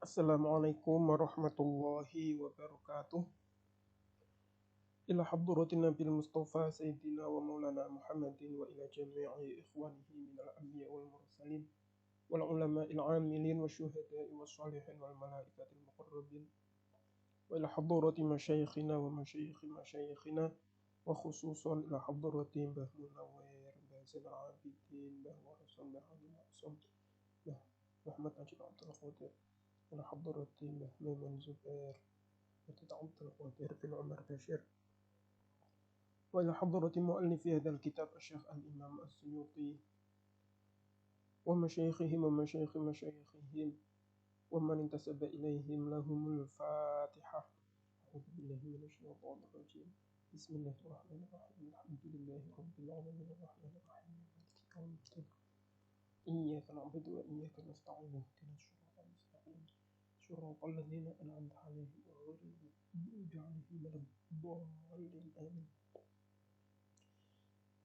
Assalamualaikum warahmatullahi wabarakatuh. Ila hadratin Nabil Mustafa Sayyidina wa Maulana Muhammadin wa ila jami'i ikhwanihi minal anbiya wal mursalin wal ulama'il amilin wa syuhada'i wa salihin wal malaikatil muqarrabin wa ila hadrati masyayikhina wa masyayikhi masyayikhina wa khususan ila hadrati Mbah Munawwir, Mbah Zainal Abidin, Mbah Warasan, Mbah Ali Maksum, Mbah Muhammad Najib Abdul Qadir, ila hadrati Mbah Maimun Zubair عبد القادر بن عمر بشير وإلى حضرة مؤلف هذا الكتاب الشيخ الإمام السيوطي ومشايخهم ومشايخ مشايخهم ومن انتسب إليهم لهم الفاتحة. أعوذ بالله من الشيطان الرجيم. بسم الله الرحمن الرحيم. الحمد لله رب العالمين الرحمن الرحيم مالك يوم الدين إياك نعبد وإياك نستعين اهدنا الصراط المستقيم صراط الذين أنعمت عليهم غير المغضوب عليهم ولا الضالين آمين.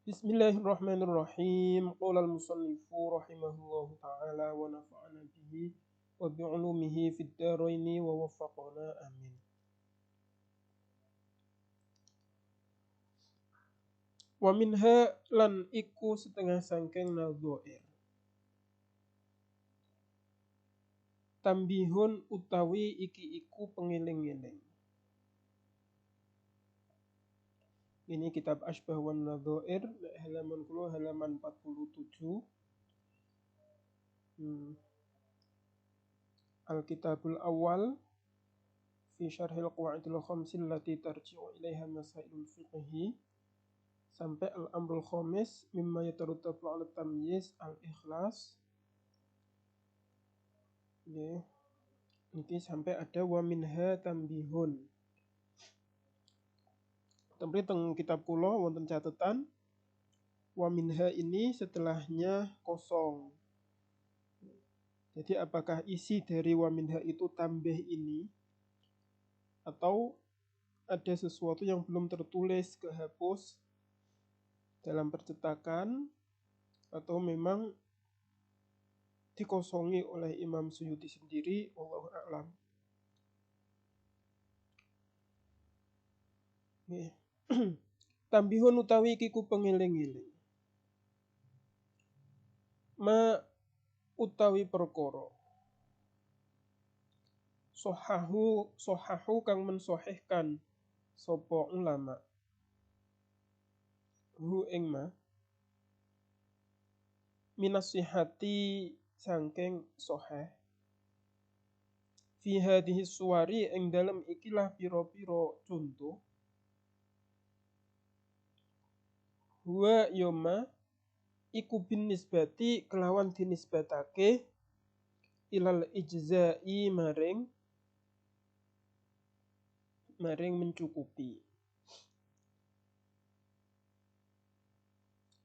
بسم الله الرحمن الرحيم. قال المصنف رحمه الله تعالى ونفعنا به وبعلومه في الدارين ووفقنا آمين. Wa minha lan iku setengah sangking nadhair. Tambihun utawi iki iku pengiling-iling. Ini kitab Asbah wan Nadhair halaman kula halaman 47. Al-Kitabul Awal fi Syarhil Qawaidil Khamsil lati tarji'u ilaiha masailul fiqhi sampai al-amrul khamis mimma yatarattabu 'ala tamyiz al-ikhlas. Nggih. Iki sampai ada wa minha tambihun. Tapi teng kitab kula wonten catatan wa minha ini setelahnya kosong. Jadi apakah isi dari wa minha itu tambah ini atau ada sesuatu yang belum tertulis kehapus dalam percetakan atau memang dikosongi oleh Imam Suyuti sendiri, wallahu a'lam. Tambihun utawi iki ku pengiling-iling. Ma utawi perkara. Sohahu kang mensohihkan sapa ulama. Hu ing ma minas sihati sangking soheh. Fi hadhihi suwari ing dalem ikilah pira-pira contoh. Huwa yoma iku bin nisbati kelawan dinisbatake ilal ijza'i maring mencukupi.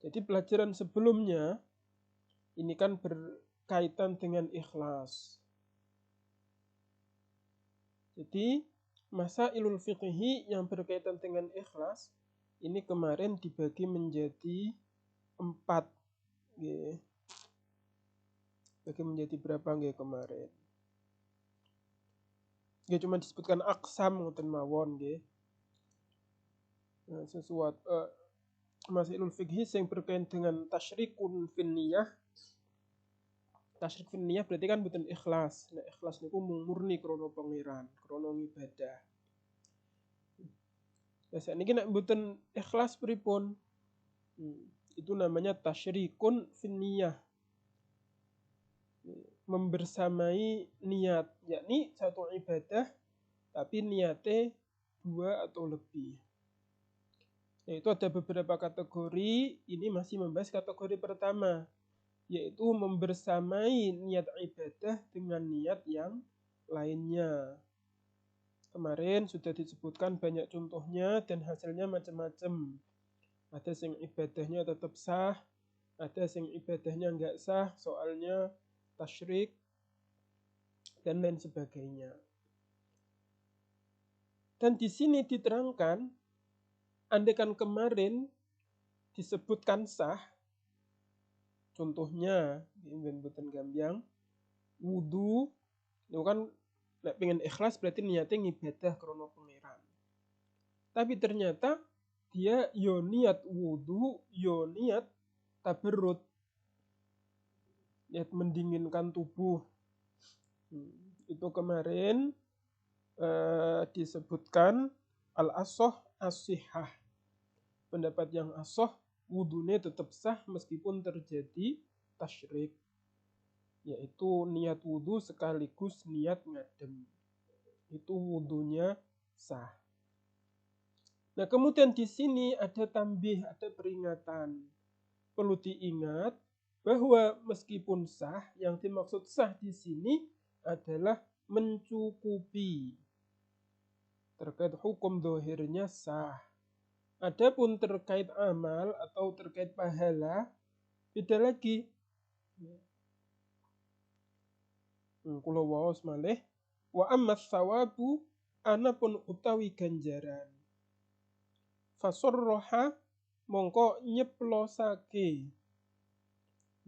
Jadi pelajaran sebelumnya ini kan berkaitan dengan ikhlas. Jadi masailul fiqhi yang berkaitan dengan ikhlas ini kemarin dibagi menjadi 4. Nggih. Bagi menjadi berapa nggih kemarin? Nggih cuma disebutkan aqsam ngoten mawon nggih. Nah, sesuatu masailul fiqhi yang berkaitan dengan tasyrikun fin niyah. Tasyrik fin niyah berarti kan mboten ikhlas. Nah, ikhlas niku murni krana pangeran, krana ibadah. Biasa niki nek mboten ikhlas pripun? Itu namanya tasyrikun fin niyah. Membersamai niat, yakni satu ibadah tapi niatnya 2 atau lebih. Yaitu ada beberapa kategori, ini masih membahas kategori pertama, yaitu membersamai niat ibadah dengan niat yang lainnya. Kemarin sudah disebutkan banyak contohnya dan hasilnya macam-macam. Ada yang ibadahnya tetap sah, ada yang ibadahnya enggak sah, soalnya tasyrik dan lain sebagainya. Dan di sini diterangkan, andaikan kemarin disebutkan sah, contohnya di mboten gambyang, wudu itu kan Nek pengen ikhlas berarti niatnya ngibadah krana pangeran. Tapi ternyata dia yo niat wudu, yo niat tabarrut, niat mendinginkan tubuh. Itu kemarin disebutkan al-ashah as-sihah. Pendapat yang ashah, wudunya tetap sah meskipun terjadi tasyrik, yaitu niat wudu sekaligus niat ngadem. Itu wudunya sah. Nah, kemudian di sini ada tambih, ada peringatan. Perlu diingat bahwa meskipun sah, yang dimaksud sah di sini adalah mencukupi. Terkait hukum dohirnya sah. Adapun terkait amal atau terkait pahala, beda lagi. Kula waos malih, wa ammas sawabu anapun utawi ganjaran. Fasorroha mongko nyeplosake,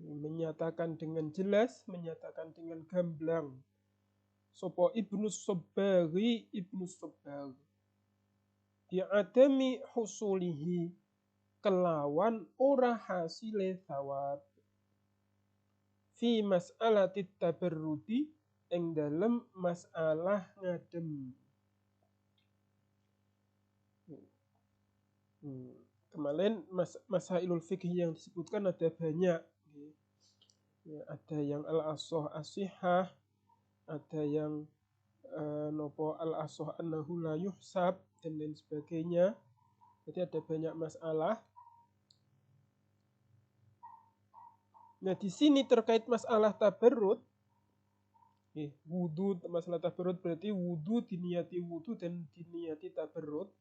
menyatakan dengan jelas, menyatakan dengan gamblang. Sopo Ibnu Sabbaghi, Ibnu Sabbagh, diadami husulihi, kelawan ora hasile thawab, fi mas'alatit tabarrudi, ing dalem masalah ngadem. Kemarin masailul fikih yang disebutkan ada banyak. Ya, ada yang al-ashah as-sihah, ada yang nopo al-ashah annahu la yuhsab, dan lain sebagainya. Jadi ada banyak masalah. Nah, di sini terkait masalah tabarrut, wudu, masalah tabarrut berarti wudu diniati wudu dan diniati tabarrut,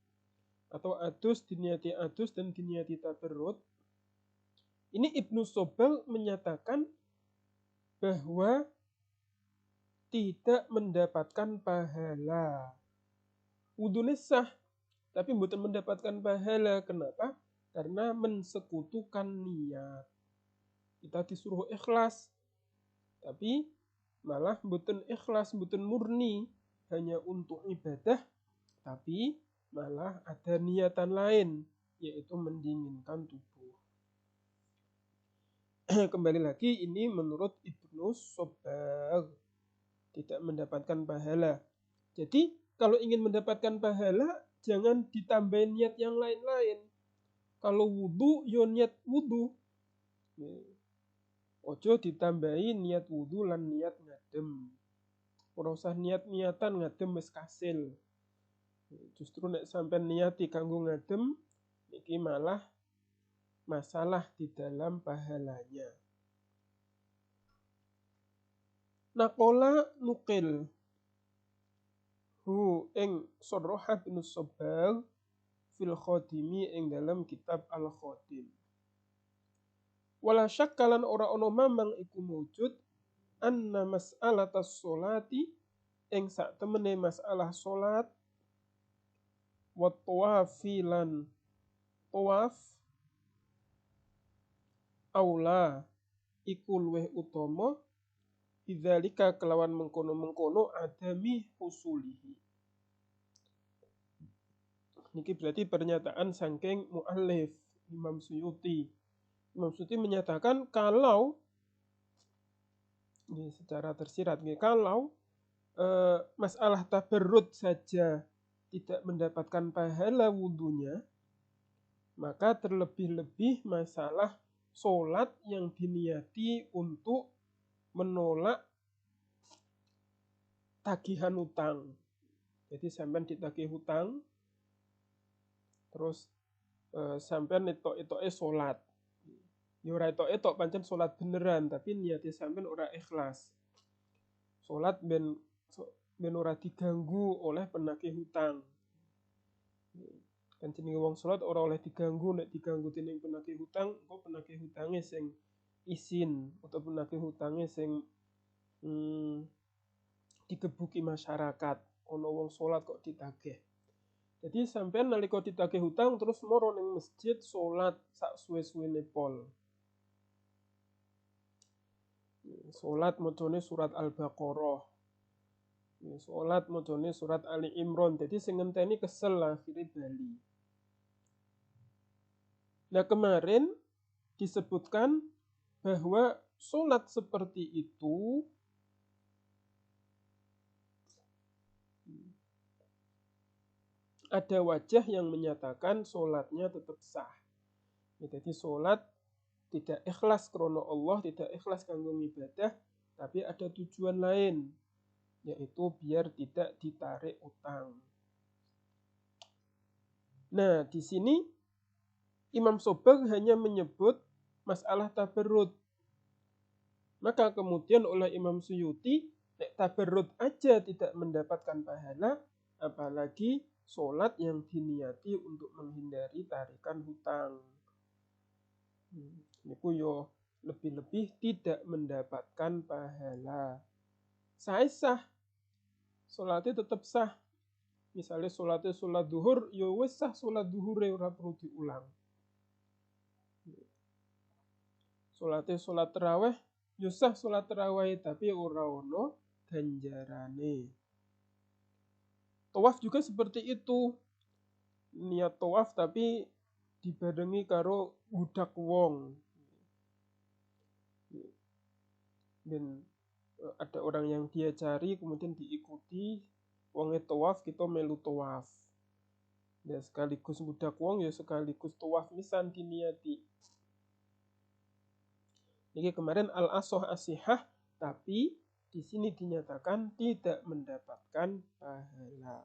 atau adus diniati adus dan diniati tabarrut. Ini Ibnu Sabbagh menyatakan bahwa tidak mendapatkan pahala. Wudunya sah, tapi bukan mendapatkan pahala. Kenapa? Karena mensekutukan niat. Kita disuruh ikhlas, tapi malah bukan ikhlas, bukan murni hanya untuk ibadah, tapi malah ada niatan lain, yaitu mendinginkan tubuh. Kembali lagi, ini menurut Ibnu Sabbagh tidak mendapatkan pahala. Jadi kalau ingin mendapatkan pahala, jangan ditambahin niat yang lain-lain. Kalau wudu, yo niat wudu. Ojo ditambahi niat wudu lan niat ngadem. Ora usah niat-niatan ngadem wis kasil. Justru nek sampean niati kanggo ngadem, iki malah masalah di dalam pahalanya. Naqola nukil hu ing Sarroha bin Sabbagh fil Khodimi ing dalam kitab Al-Khodim. Wala syakkalan ora ono mamang iku mujud anna mas'alatas sholati ing sak temene masalah salat wa tawafi lan tawaf aula iku luweh utama bidzalika kelawan mengkono-mengkono adami husulihi. Niki berarti pernyataan saking muallif Imam Suyuti. Imam Suyuti menyatakan kalau ini secara tersirat, kalau masalah tabarrut saja tidak mendapatkan pahala wudunya, maka terlebih-lebih masalah sholat yang diniati untuk menolak tagihan utang. Jadi sampean ditagih hutang, terus sampean etok-etoke sholat. Ya ora etok-etok pancen sholat beneran, tapi niate sampean ora ikhlas. Sholat ben ora diganggu oleh penagih hutang. Kan jenenge wong sholat ora oleh diganggu, nek diganggu dening penagih hutang, kok penagih hutange sing izin atau penagih hutange sing digebuki masyarakat. Ono wong sholat kok ditagih. Jadi sampean nalika ditagih hutang terus moro ning masjid sholat sak suwe-suwene pol. Sholat macane surat Al-Baqarah. Sholat mojone surat Ali Imran. Jadi sing ngenteni kesel akhirnya bali. Nah kemarin disebutkan bahwa sholat seperti itu ada wajah yang menyatakan sholatnya tetap sah. Jadi sholat tidak ikhlas krono Allah, tidak ikhlas kanggo ibadah, tapi ada tujuan lain, yaitu biar tidak ditarik utang. Nah, di sini Imam Sobag hanya menyebut masalah tabarrud. Maka kemudian oleh Imam Suyuti, tabarrud aja tidak mendapatkan pahala, apalagi sholat yang diniati untuk menghindari tarikan hutang. Niku yo lebih-lebih tidak mendapatkan pahala. Sah, sholatnya tetap sah. Misalnya sholatnya sholat duhur, yo wis sah sholat duhure ora perlu diulang. Sholatnya sholat terawih, yo sah sholat terawih tapi ora ono ganjarane. Tawaf juga seperti itu. Niat tawaf tapi dibarengi karo budak wong. Dan ada orang yang dia cari kemudian diikuti, wonge tawaf kita melu tawaf. Ya sekaligus budak wong ya sekaligus tawaf misan diniati. Jadi kemarin al-asoh asihah, tapi di sini dinyatakan tidak mendapatkan pahala.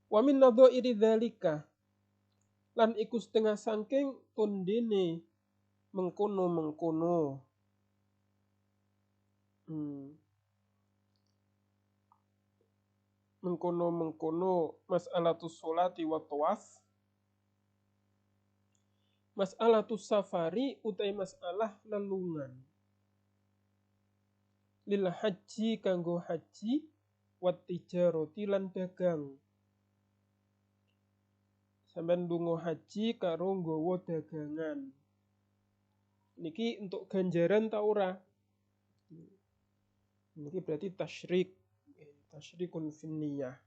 Wa min nadhairi dzalika, lan iku setengah saking tundene mengkono-mengkono. Mengkono-mengkono mas'alatus sholati wa tawaf. Mas'alatus safari utai masalah lelungan. Lil haji kanggo haji wat tijarati lan dagang. Sampeyan lunga haji karo nggawa dagangan. Niki untuk ganjaran ta ora? Niki berarti tasyrikun finniyah.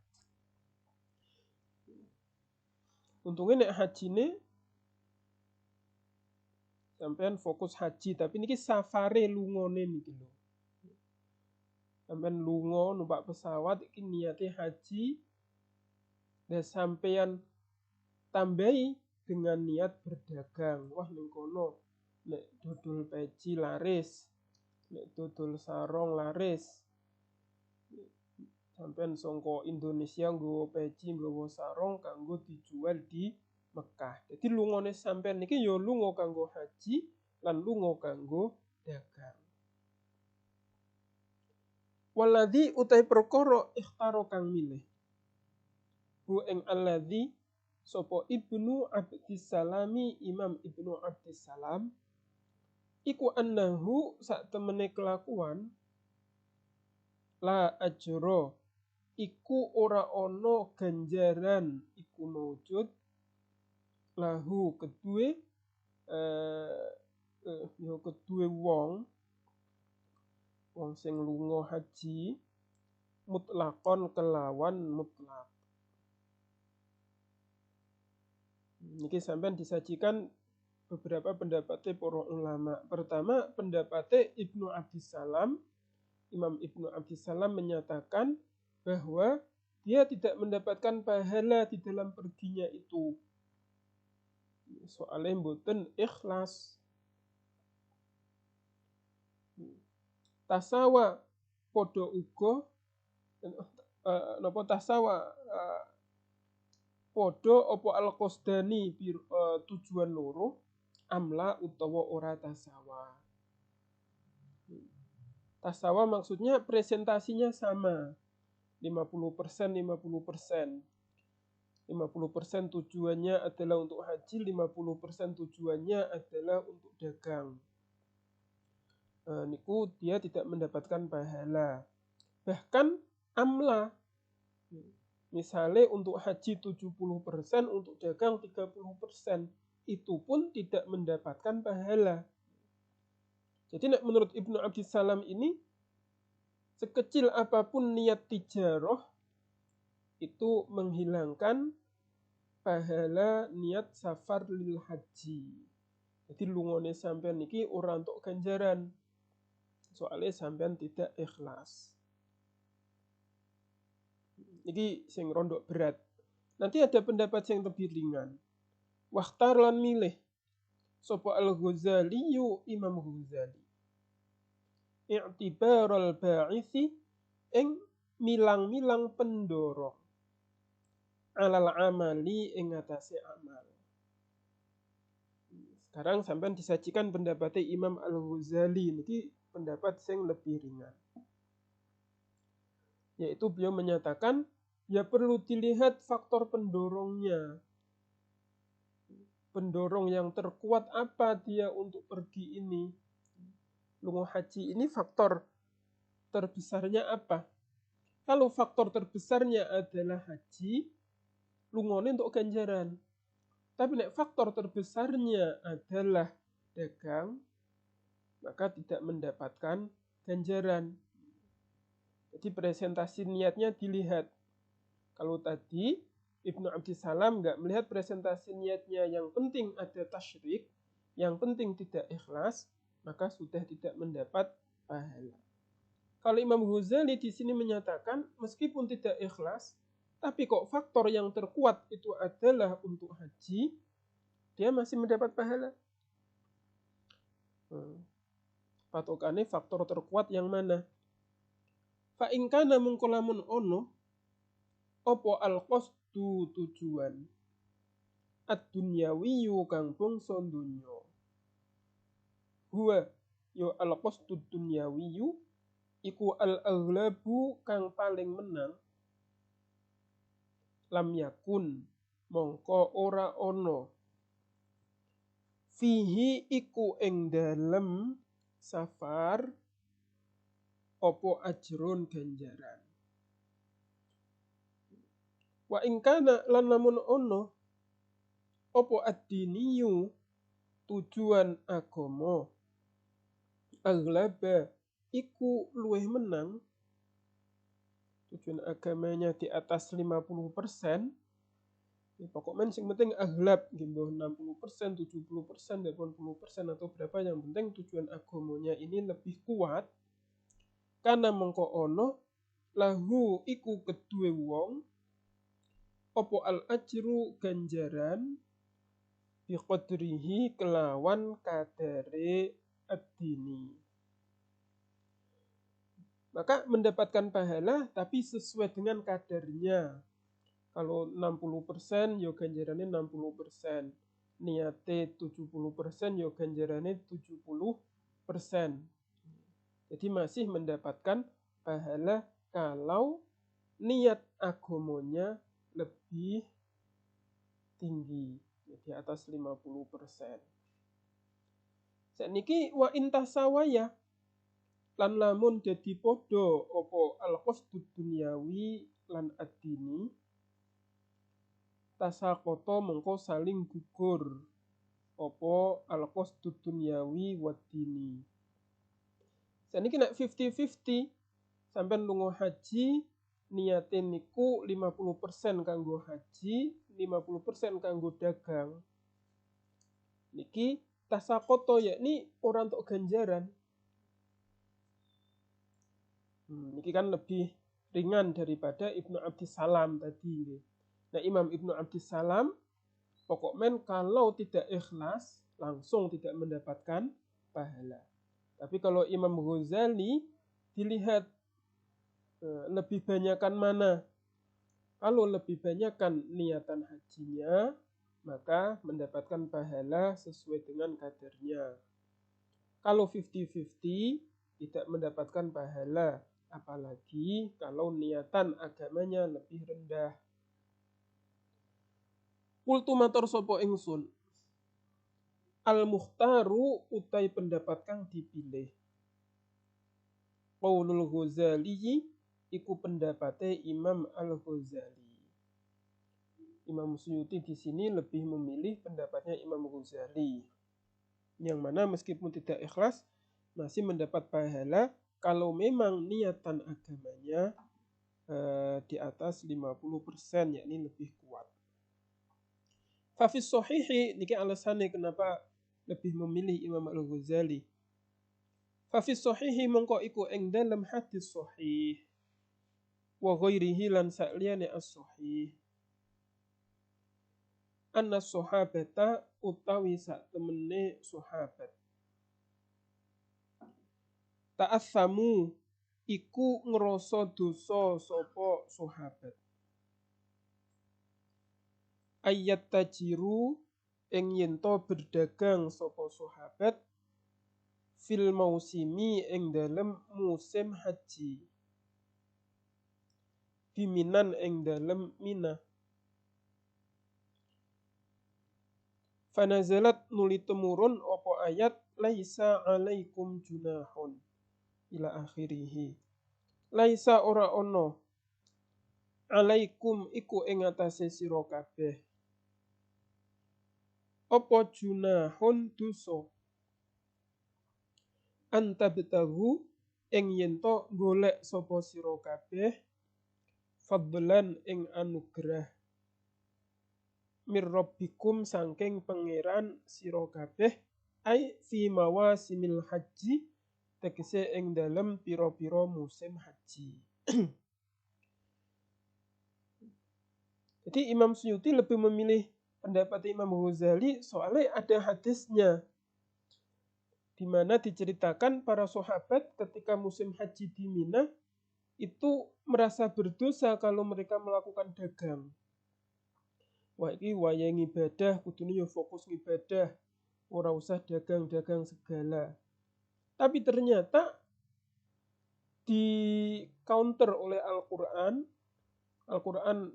Untungnya nek hajine sampean fokus haji, tapi niki safare lungone niki lho. Sampean lunga numpak pesawat iki niate haji, dan sampean tambahi dengan niat berdagang. Wah ning kono nek dodol peci laris, nek dodol sarung laris. Sampean saka Indonesia nggawa peci, nggawa sarung kanggo dijual di Mekah. Jadi lungone sampean niki ya lunga kanggo haji lan lunga kanggo dagang. Waladhi utai perkara ikhtaro kang milih. Hu ing alladhi sapa Ibnu Abdissalami, Imam Ibnu Abdissalam, iku annahu sak temene kelakuan la ajra, iku ora ono ganjaran iku maujud lahu kedue kedue wong sing lunga haji mutlakon kelawan mutlak. Niki sampean disajikan beberapa pendapatnya para ulama. Pertama, pendapatnya Ibnu Abdissalam. Imam Ibnu Abdissalam menyatakan bahwa dia tidak mendapatkan pahala di dalam perginya itu. Soalnya mboten ikhlas. Tasawa podo uga napa tasawa podo opo al-qasdani tujuan loro amla utawa ora tasawa. Tasawa maksudnya presentasinya sama. 50%, 50%. 50% tujuannya adalah untuk haji, 50% tujuannya adalah untuk dagang. Niku dia tidak mendapatkan pahala. Bahkan amla. Misalnya untuk haji 70%, untuk dagang 30%. Itu pun tidak mendapatkan pahala. Jadi menurut Ibnu Abdissalam ini, sekecil apapun niat tijarah itu menghilangkan pahala niat safar lil haji. Jadi lungone sampean niki ora untuk ganjaran. Soalnya sampean tidak ikhlas. Niki sing rondok berat. Nanti ada pendapat yang lebih ringan. Wakhtar lan milih sapa Al-Ghazali Imam Ghazali. I'tibaral ba'isi ing milang-milang pendorong alal amali ing atase amal. Sekarang sampean disajikan pendapatnya Imam Al-Ghazali niki pendapat yang lebih ringan. Yaitu beliau menyatakan ya perlu dilihat faktor pendorongnya. Pendorong yang terkuat apa dia untuk pergi ini? Lungo haji ini faktor terbesarnya apa? Kalau faktor terbesarnya adalah haji, lungone untuk ganjaran. Tapi nek faktor terbesarnya adalah dagang, maka tidak mendapatkan ganjaran. Jadi presentasi niatnya dilihat. Kalau tadi Ibnu Abdissalam nggak melihat presentasi niatnya, yang penting ada tasyrik, yang penting tidak ikhlas, maka sudah tidak mendapat pahala. Kalau Imam Ghazali di sini menyatakan meskipun tidak ikhlas, tapi kok faktor yang terkuat itu adalah untuk haji, dia masih mendapat pahala. Patokannya faktor terkuat yang mana? Fa in kana mungkolamun ono opo al-qasdu tujuan ad-dunyawiyu kang bangsa dunya. Huwa yo al-qasdu dunyawiyu iku al-aghlabu kang paling menang. Lam yakun mongko ora ono fihi iku ing dalem safar opo ajrun ganjaran. Wa ing kana lan namun ono opo ad-diniyu tujuan agama aghlaba iku luwih menang, tujuan agamanya di atas 50%, ya pokoknya yang penting aghlab, gitu, 60%, 70%, 80% atau berapa, yang penting tujuan agamanya ini lebih kuat. Karena mengko ono lahu iku kedue wong opo al ajru ganjaran biqadrihi kelawan kadare ad-dini. Maka mendapatkan pahala tapi sesuai dengan kadarnya. Kalau 60% ya ganjarannya 60%. Niate 70% ya ganjarannya 70%. Jadi masih mendapatkan pahala kalau niat agamanya lebih tinggi, di atas 50%. Saniki wa intasawaya lan lamun dadi padha apa al-qasdud dunyawi lan ad-dini, tasaqata mengko saling gugur apa al-qasdud dunyawi wad-dini. Saniki nek 50-50, sampean lunga haji niate niku 50% kanggo haji, 50% kanggo dagang. Niki tasaqata yakni ora untuk ganjaran. Ini kan lebih ringan daripada Ibnu Abdissalam tadi. Nah, Imam Ibnu Abdissalam pokoknya kalau tidak ikhlas langsung tidak mendapatkan pahala. Tapi kalau Imam Ghazali dilihat lebih banyakkan mana? Kalau lebih banyakkan niatan hajinya, maka mendapatkan pahala sesuai dengan kadarnya. Kalau 50-50 tidak mendapatkan pahala. Apalagi kalau niatan agamanya lebih rendah. Qultu matur sapa ingsun, al-mukhtaru utai pendapat kang dipilih. Qaulul Ghazali iku pendapatnya Imam Al-Ghazali. Imam Suyuti di sini lebih memilih pendapatnya Imam Ghazali, yang mana meskipun tidak ikhlas masih mendapat pahala kalau memang niatan agamanya di atas 50%, yakni lebih kuat. Fafis sohihi, niki alasannya kenapa lebih memilih Imam Al-Ghazali. Fafis sohihi mongko iku ing dalam hadis sahih wa ghairihi lan sakliyane as-sahih. Anna sahabata utawi sak temene sahabat ta'assamu iku ngrasa dosa sapa sahabat. Ayat tajiru ing yen to berdagang sapa sahabat fil mausimi ing dalem musim haji. Biminan ing dalem Mina. Fanazalat nuli temurun apa ayat laisa alaikum junahun ila akhirih. Laisa ora ono alaikum iku ing atase sira kabeh apa junahun dosa antabtahu ing yen to golek sapa sira kabeh fadlan ing anugerah mirrabbikum saking pangeran sira kabeh ai fi mawasimil haji tegese ing dalem pira-pira musim haji. Jadi Imam Suyuti lebih memilih pendapat Imam Ghazali soalnya ada hadisnya di mana diceritakan para sahabat ketika musim haji di Mina itu merasa berdosa kalau mereka melakukan dagang. Wah, ini wayah ngibadah, kudune yo fokus ngibadah, ora usah dagang-dagang segala. Tapi ternyata di counter oleh Al-Quran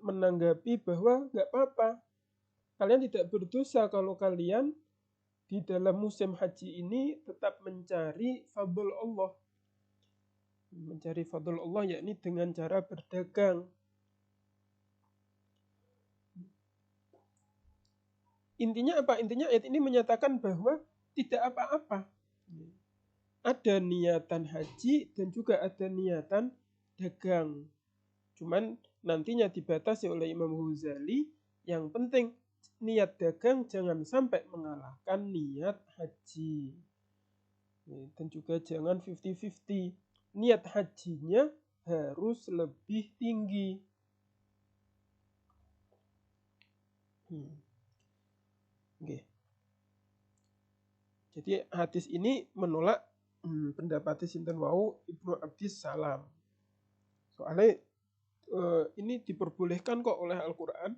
menanggapi bahwa nggak apa-apa. Kalian tidak berdosa kalau kalian di dalam musim haji ini tetap mencari fadl Allah. Mencari fadl Allah yakni dengan cara berdagang. Intinya apa? Intinya ayat ini menyatakan bahwa tidak apa-apa. Ada niatan haji dan juga ada niatan dagang. Cuman nantinya dibatasi oleh Imam Ghazali, yang penting niat dagang jangan sampai mengalahkan niat haji. Dan juga jangan 50-50. Niat hajinya harus lebih tinggi. Okay. Jadi hadis ini menolak pendapat sinten wau Ibnu Abdis Salam. Soalnya ini diperbolehkan kok oleh Al-Quran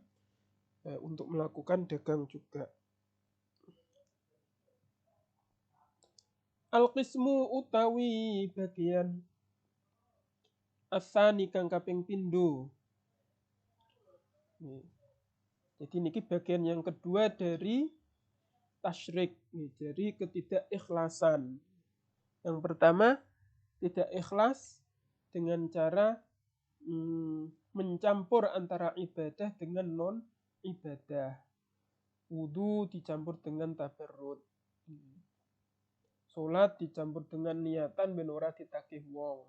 untuk melakukan dagang juga. Al-qismu utawi bagian asani kang kaping pindho. Jadi niki bagian yang kedua dari tasyrik, dari ketidakikhlasan. Yang pertama, tidak ikhlas dengan cara mencampur antara ibadah dengan non-ibadah. Wudu dicampur dengan tabarruk. Salat dicampur dengan niatan ben ora ditagih wong.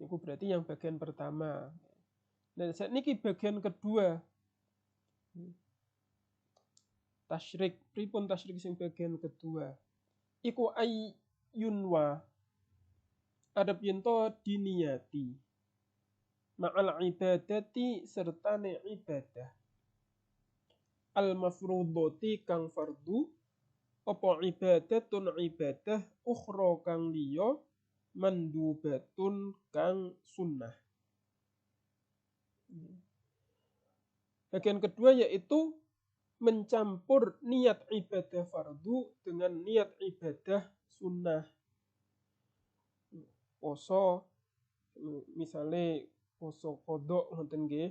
Itu berarti yang bagian pertama. Dan saat ini bagian kedua. Tasyrik, pripun tasyrik sing bagian kedua. Iku ayyunwa adab yento diniyati. Ma'al ibadati sertane ibadah. Al-mafrudoti kang fardu. Apa ibadatun ibadah ukhra kang liya mandubatun kang sunnah. Bagian kedua yaitu mencampur niat ibadah fardu dengan niat ibadah sunnah. Poso misalnya poso kodok ngoten nggih.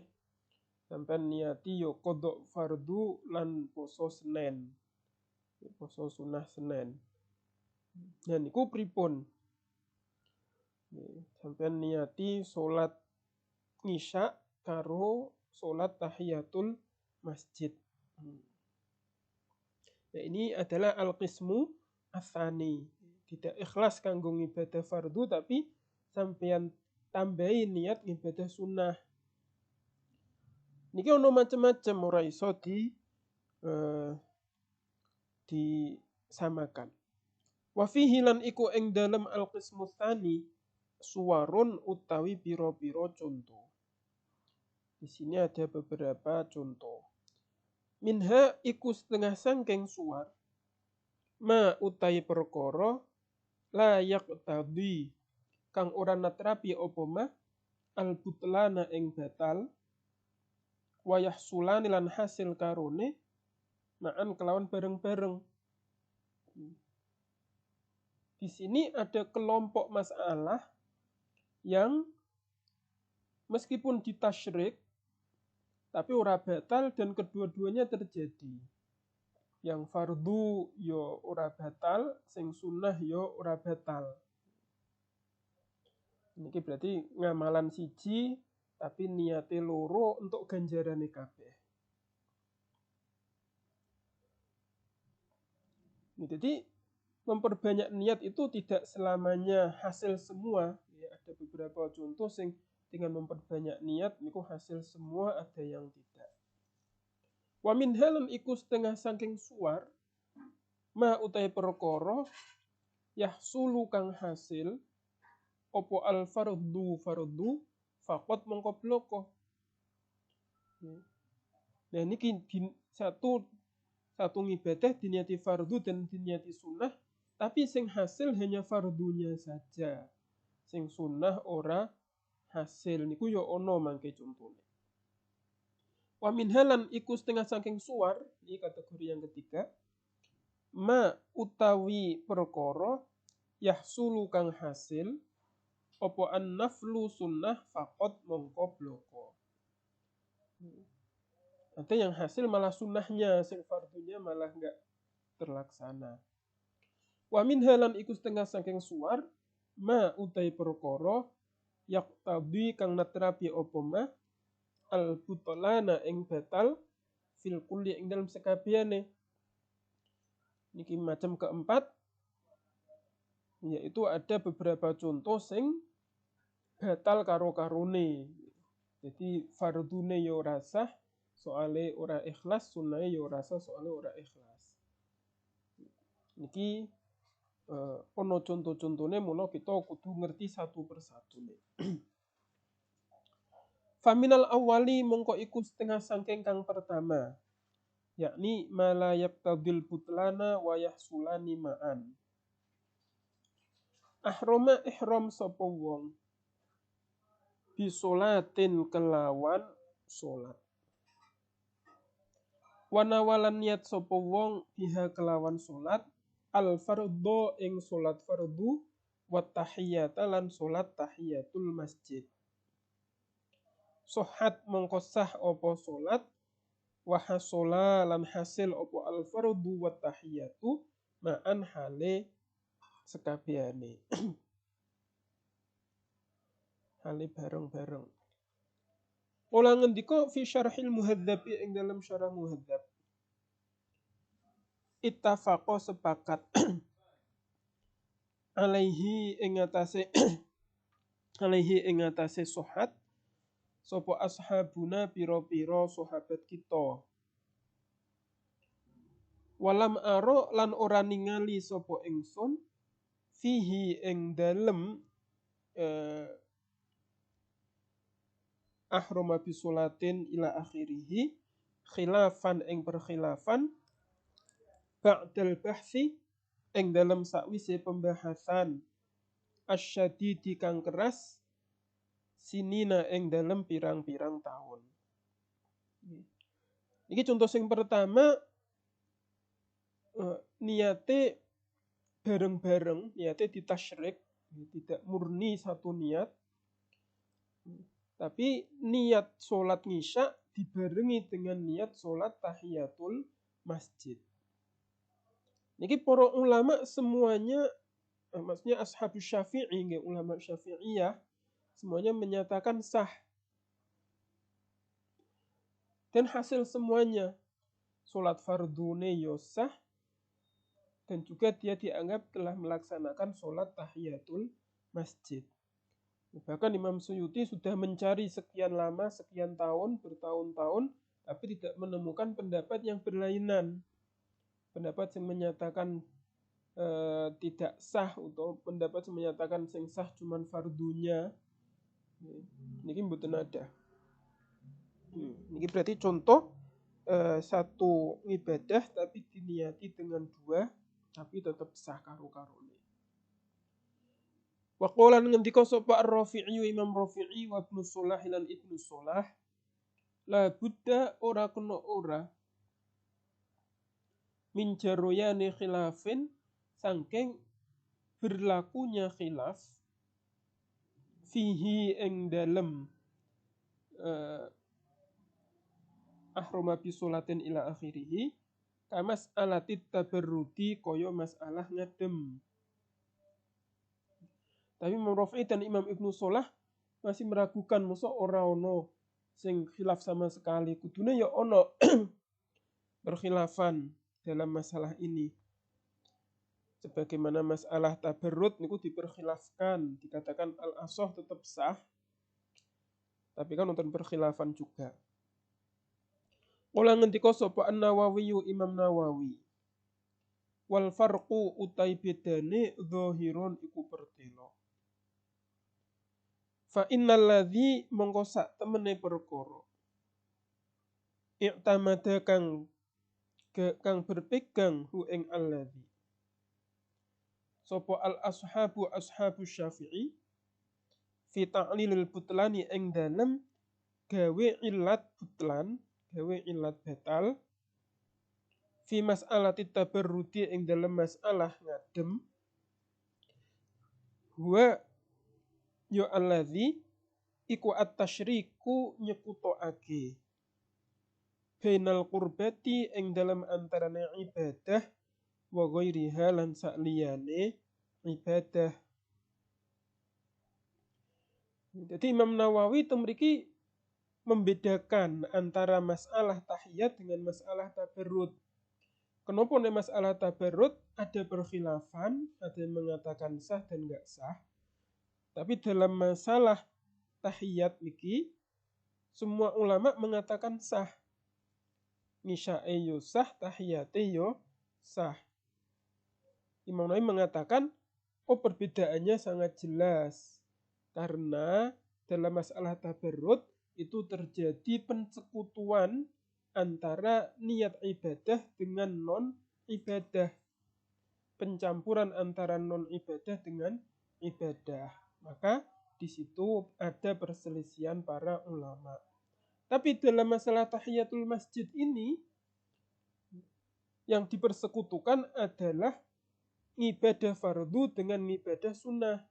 Sampeyan niati yo kodok fardu lan poso Senin. Poso sunnah Senin. Nah niku pripun? Sampeyan niati salat Isya karo salat tahiyatul masjid. Nah, ini adalah al-qismu ats-tsani. tidak ikhlas kanggo ibadah fardu tapi sampeyan tambahi niat ibadah sunnah. Niki ono macam-macam, ora iso disamakan. Wa fihi lan iku ing dalem al-qismu tsani suwarun utawi piro-piro contoh. Di sini ada beberapa contoh. Minha iku setengah sangking suwar ma utai perkara la yaqtadi kang ora natrapi apa mah al butlana ing batal wa yahsulani lan hasil karone ma'an kelawan bareng-bareng. Di sini ada kelompok masalah yang meskipun ditasyrik tapi ora batal dan kedua-duanya terjadi. Yang fardu yo ora batal, sing sunnah yo ora batal. Ini berarti ngamalan siji tapi niate loro untuk ganjarane kabeh. Jadi memperbanyak niat itu tidak selamanya hasil semua. Ya, ada beberapa contoh sing dengan memperbanyak niat niku hasil semua, ada yang tidak. Wa min halan iku setengah saking suwar ma utai perkara yahsulu kang hasil opo al fardu faqat mongko bloko. Nah ini satu ibadah diniati fardu dan diniati sunnah, tapi sing hasil hanya fardunya saja, sing sunnah ora hasil. Niku yo ono mangke contohnya. Wa min halan iku setengah saking suwar, ini kategori yang ketiga, ma utawi perkara yahsulu kang hasil opo an naflu sunnah faqat mongko bloko. Nanti yang hasil malah sunnahnya, sing fardunya malah enggak terlaksana. Wa min halan iku setengah saking suwar ma utai perkara yaqtabi kang natrapi opo ma al butlana ing batal fil kulli ing dalam sekabehane. Niki macam keempat, yaitu ada beberapa contoh sing batal karo-karone. Jadi fardune yo ora sah soale ora ikhlas, sunnahe yo ora sah soale ora ikhlas. Niki ono contoh-contohnya, mula kita kudu ngerti satu persatu nih. Faminal awali mongko iku setengah sangking kang pertama, yakni mala yaqtadil butlana wa yahsulani ma'an. Ahroma ihram sapa wong bisolatin kelawan solat. Wanawalan niat sapa wong biha kelawan solat al fardhu ing solat fardu wa tahiyata lan solat tahiyatul masjid. Sohat mongko sah apa solat wa hasola lan hasil apa al fardu wa tahiyatu ma'an hale sekabehane. Hale bareng-bareng. Ola ngendika fi syarhil muhadzab ing dalam syarah muhadzab. Ittafaqa sepakat alaihi ing atase sohat sapa ashabuna pira-pira sahabat kita. Walam aro lan ora ningali sapa ingsun fihi ing dalem ahrama bisolatin ila akhirih khilafan ing perkhilafan ba'dal bahsi ing dalem sakwise pembahasan asyadidi kang keras sinina ing dalem pirang-pirang tahun. Iki contoh sing pertama, niate bareng-bareng, niate ditasyrik, tidak murni satu niat, tapi niat sholat ngisya dibarengi dengan niat sholat tahiyatul masjid. Niki para ulama semuanya, maksudnya ashabus syafi'i, ulama syafi'iyah, semuanya menyatakan sah. Dan hasil semuanya, sholat fardune yo sah, dan juga dia dianggap telah melaksanakan sholat tahiyatul masjid. Bahkan Imam Suyuti sudah mencari sekian lama, sekian tahun, bertahun-tahun, tapi tidak menemukan pendapat yang berlainan. Pendapat yang menyatakan tidak sah, atau pendapat yang menyatakan sing sah cuman fardunya. Ini mboten ada. Ini berarti contoh satu ibadah tapi diniati dengan dua, tapi tetap sah karo-karone. Wa qala ngendika sapa Ar-Rafi'i Imam Rafi'i wa Ibnu Shalah lan Ibnu Shalah, la budda ora kena ora min jaroyane khilafin saking berlakunya khilaf fihi ing dalem ahrama bi sholatin ila akhirih kamas alatit tabarrudi kaya masalah ngadem. Tapi Imam Rafi'i dan Imam Ibnu Shalah masih meragukan mosok ora ono sing khilaf sama sekali. Kudune ya ono berkhilafan dalam masalah ini. Sebagaimana masalah tabarrud niku diperkhilafkan, dikatakan al-asah tetap sah. Tapi kan nonton berkhilafan juga. Kala ngendika sapa An-Nawawi Imam Nawawi. Wal farqu utai bedane zahirun iku pertelo. Fa innal ladzi mongko sak temene perkara i'tamada kang berpegang hu ing alladzi sapa al ashabu Syafi'i fi ta'lilil butlani ing dalem gawe illat butlan, gawe illat batal fi mas'alati tabarrudi ing dalem masalah ngadem huwa ya alladzi iku at-tasyriku nyekutokake bainal qurbati ing dalam antarane ibadah wa ghairiha lan sakliyane ibadah. Jadi Imam Nawawi itu mriki membedakan antara masalah tahiyat dengan masalah tabarrud. Kenapa nih masalah tabarrud ada perkhilafan, ada yang mengatakan sah dan enggak sah. Tapi dalam masalah tahiyat niki semua ulama mengatakan sah. Nisyae yo sah, tahiyate yo sah. Imam Nawawi mengatakan, perbedaannya sangat jelas. Karena dalam masalah tabarrud itu terjadi persekutuan antara niat ibadah dengan non ibadah. Pencampuran antara non ibadah dengan ibadah. Maka di situ ada perselisihan para ulama. Tapi dalam masalah tahiyatul masjid ini yang dipersekutukan adalah ibadah fardu dengan ibadah sunnah.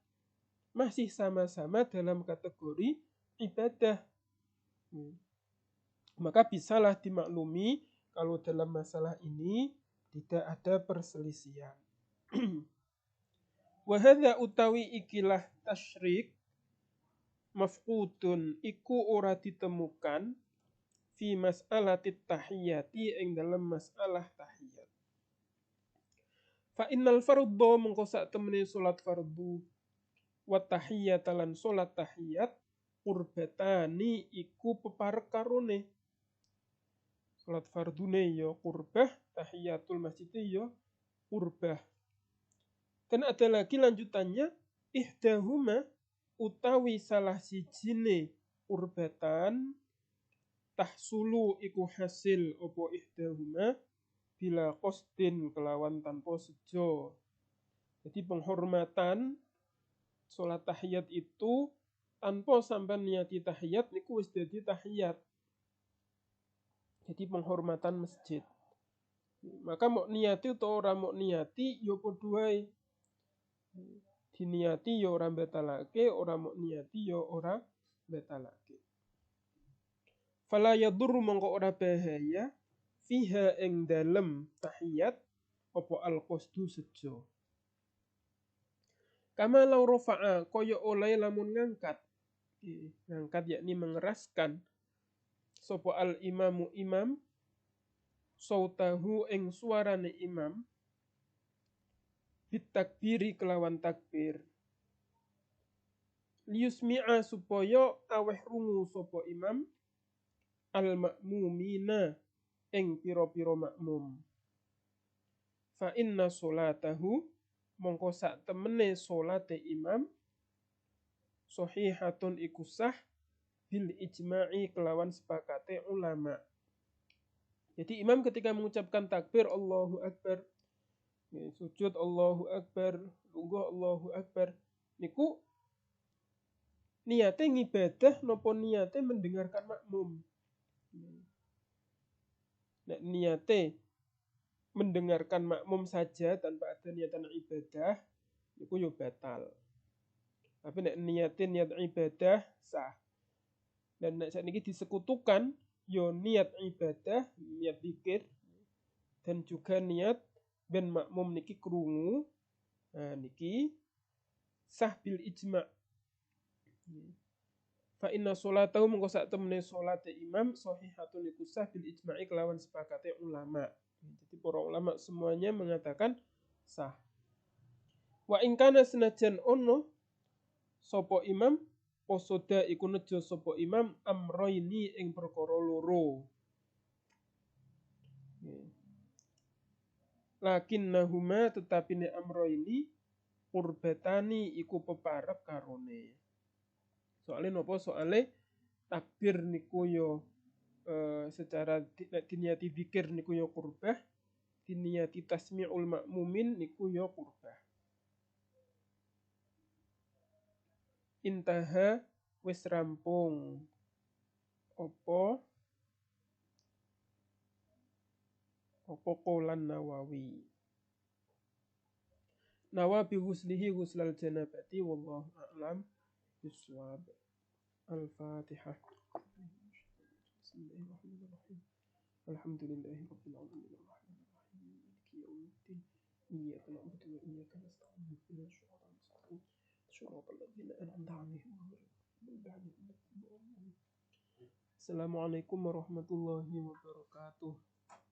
Masih sama-sama dalam kategori ibadah. Maka bisalah dimaklumi kalau dalam masalah ini tidak ada perselisihan. Wa hadza utawi ikilah tasyrik mafqudun iku ora ditemukan fi mas'alatit tahiyati ing dalam masalah tahiyat. Fa innal fardhu mengko sak temene salat fardu wa tahiyat lan salat tahiyat qurbatani iku peparek karone. Salat fardune ya qurbah, tahiyatul masjid ya qurbah. Dan ada lagi lanjutannya ihdahuma utawi salah sijine qurbatan tahsulu iku hasil opo ihdahuma bila qasdin kelawan tanpa sejo. Jadi penghormatan sholat tahiyat itu tanpa sampai niati tahiyat niku wis dadi tahiyat. Jadi penghormatan masjid. Maka mau niati atau ora mau niati yo padha wae. Diniati yo ora batalake, ora mau niati yo ora batalake. Fala yadurru mongko ora bahaya fiha ing dalem tahiyat apa al-qasdu sejo. Kama law rafa'a kaya oleh lamun ngangkat. Ngangkat yakni mengeraskan sapa al-imamu imam sautahu ing suarane imam bitakbiri kelawan takbir. Liyusmi'a supaya aweh rungu sapa imam al makmumina ing pira-pira makmum. Fa inna sholatahu mongko sak temene salate imam shahihatun iku sah bil ijma'i kelawan sepakate ulama. Jadi imam ketika mengucapkan takbir Allahu Akbar, sujud Allahu Akbar, lungguh Allahu Akbar, niku niate ngibadah napa niate mendengarkan makmum. Nek niate mendengarkan makmum saja tanpa ada niatan ibadah, niku yo batal. Tapi nek niate niat ibadah sah. Dan nek sakniki disekutukan yo niat ibadah, niat zikir dan juga niat ben makmum niki krungu. Nah niki sah bil ijma'. Fa inna sholatahu mongko sak temene salate imam shahihatun iku sah bil ijma'i kelawan sepakate ulama. Jadi para ulama semuanya mengatakan sah. Wa in kana senajan ono sapa imam posoda iku nejo sapa imam amroini ing perkara loro. Lakinnahuma tetapi ne amroini qurbatani iku peparep karone. Soalnya nopo? Soalnya takbir niku yo secara diniati zikir niku yo qurbah, diniati tasmi'ul makmumin niku yo qurbah. Intaha wis rampung apa qaulan Nawawi. Nawawi huslihi huslal janabati wallahu a'lam bissawab. Al-Fatihah. Bismillahirrahmanirrahim. Alhamdulillahi rabbil alamin arrahmanir rahim maliki yaumiddin. Iyyaka na'budu wa iyyaka nasta'in ihdinas siratal mustaqim siratal ladzina an'amta 'alaihim ghairil maghdubi 'alaihim. Assalamualaikum warahmatullahi wabarakatuh.